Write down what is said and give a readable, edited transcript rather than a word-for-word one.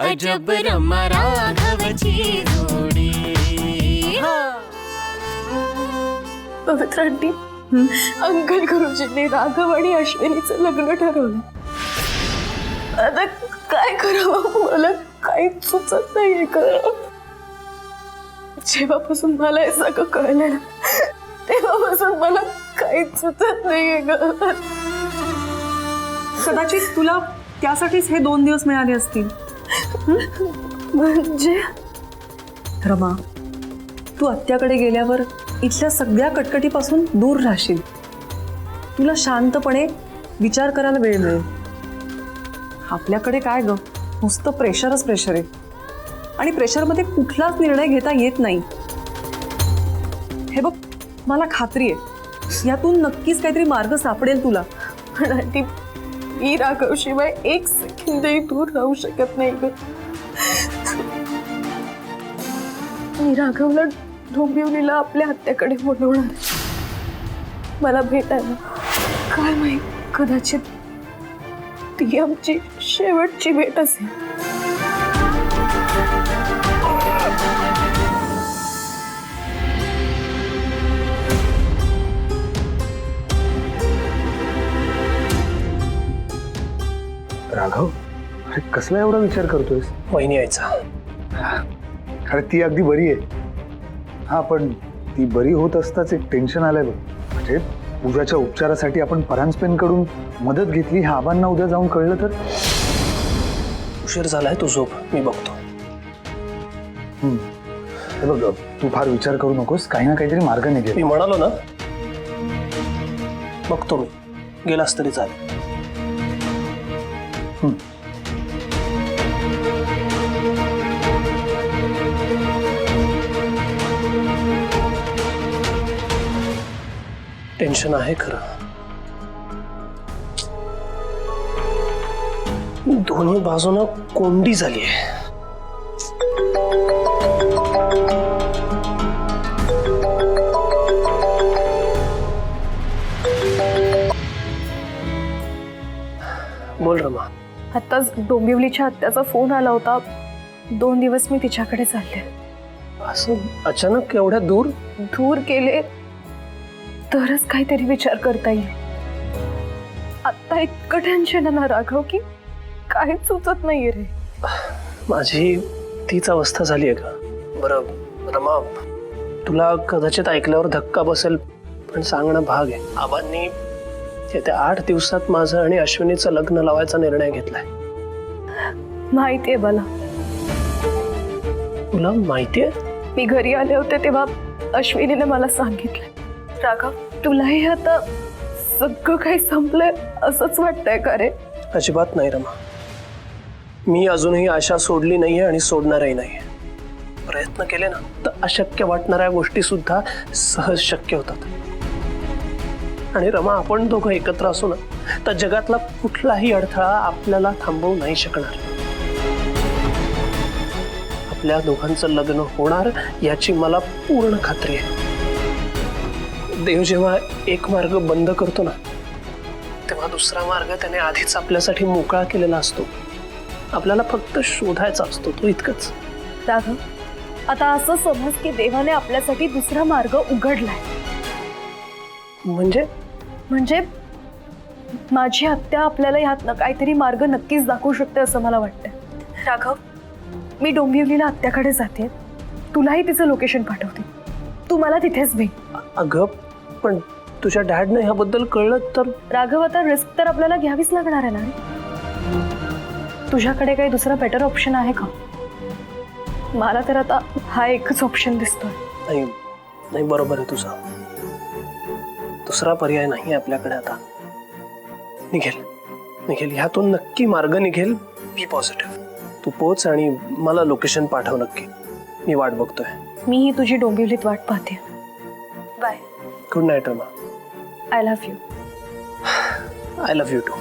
अजब रमा राघवची जोडी। पवित्र आंटी, अंकल गुरुजींनी राघव आणि अश्विनीचं लग्न ठरवलं। आता काय करावं मला काहीच सुचत नाहीये ग। जेव्हापासून मला हे सगळं कळलं ना तेव्हापासून मला काहीच सुचत नाहीये ग। कदाचित तुला त्यासाठीच हे 2 दिवस मिळाले असतील। म्हणजे रमा, तू आत्याकडे गेल्यावर इथल्या सगळ्या कटकटीपासून दूर राहशील। तुला शांतपणे विचार करायला वेळ मिळेल। आपल्याकडे काय ग, नुसतं प्रेशरच प्रेशर आहे आणि प्रेशरमध्ये कुठलाच निर्णय घेता येत नाही। हे बघ, मला खात्री आहे यातून नक्कीच काहीतरी मार्ग सापडेल तुला। पण आंटी, मी राघव शिवाय एक सेकंदही दूर राहू शकत नाही ग। मी राघवला डोंबिवलीला आपल्या हत्याकडे बोलवणार, मला भेटायला। काय माहित, कदाचित ती आमची शेवटची भेट असेल। राघव, अरे कसला एवढा विचार करतोयस? वहिनी यायचा। अरे ती अगदी बरी आहे। हा, पण ती बरी होत असताच एक टेन्शन आलंय बघ। म्हणजे पूजाच्या उपचारासाठी आपण परांजपेंकडून मदत घेतली, ह्या आबांना उद्या जाऊन कळलं तर? उशीर झालाय, तू झोप, मी बघतो। हे बघ, तू फार विचार करू नकोस, काही ना काहीतरी मार्ग निघेल। मी म्हणालो ना, बघतो मी, गेलास तरी चालेल। टेन्शन आहे खरं, दोन्ही बाजूनं कोंडी झाली आहे। बोल रमा। आताच डोंबिवलीच्या हत्याचा फोन आला होता। 2 दिवस मी तिच्याकडे चालले। असं अचानक एवढ्या दूर? दूर गेले तरच काहीतरी विचार करता येईल। आता इतकं टेन्शन आहे ना राघव की काहीच सुचत नाहीये रे। माझी तीच अवस्था झाली आहे का? बरं रमा, तुला कदाचित ऐकल्यावर धक्का बसेल, पण सांगणं भाग आहे। आबांनी येत्या 8 दिवसात माझं आणि अश्विनीचं लग्न लावायचा निर्णय घेतलाय। माहितीये मला। तुला माहितीये? मी घरी आले होते तेव्हा अश्विनीने मला सांगितलं। राघव, तुलाही आता सगळं काही संपलंय असंच वाटतंय का रे? अजिबात नाही रमा, मी अजूनही आशा सोडली नाहीये आणि सोडणारही नाहीये। प्रयत्न केले ना तर अशक्य वाटणाऱ्या गोष्टी सुद्धा सहज शक्य होतात। आणि रमा, आपण दोघं एकत्र असू ना तर जगातला कुठलाही अडथळा आपल्याला थांबवू नाही शकणार। आपल्या दोघांचं लग्न होणार याची मला पूर्ण खात्री आहे। देव जेव्हा एक मार्ग बंद करतो ना तेव्हा दुसरा मार्ग त्याने आधीच आपल्यासाठी मोकळा केलेला असतो। आपल्याला फक्त शोधायचा असतो, तो इतकंच। राघव, आता असं समज की देवाने आपल्यासाठी दुसरा मार्ग उघडलाय। म्हणजे माझी हत्या आपल्याला ह्यातनं काहीतरी मार्ग नक्कीच दाखवू शकते असं मला वाटतं। राघव, मी डोंबिवलीला हत्याकडे जाते, तुलाही तिचं लोकेशन पाठवते, तू मला तिथेच भेट। अगं, पण तुझ्या डॅडने ह्याबद्दल कळलं तर? राघव, आता रिस्क तर आपल्याला घ्यावीच लागणार आहे ना। तुझ्याकडे काही दुसरा बेटर ऑप्शन आहे का? मला तर आता हा एकच ऑप्शन दिसतोय। नाही, बरोबर आहे तुझं, दुसरा पर्याय नाही आपल्याकडे आता। निघेल ह्यातून नक्की मार्ग निघेल। बी पॉझिटिव्ह, तू पोच आणि मला लोकेशन पाठव नक्की, मी वाट बघतोय। मीही तुझी डोंबिवलीत वाट पाहते। Bye. Good night Rama. I love you. I love you to.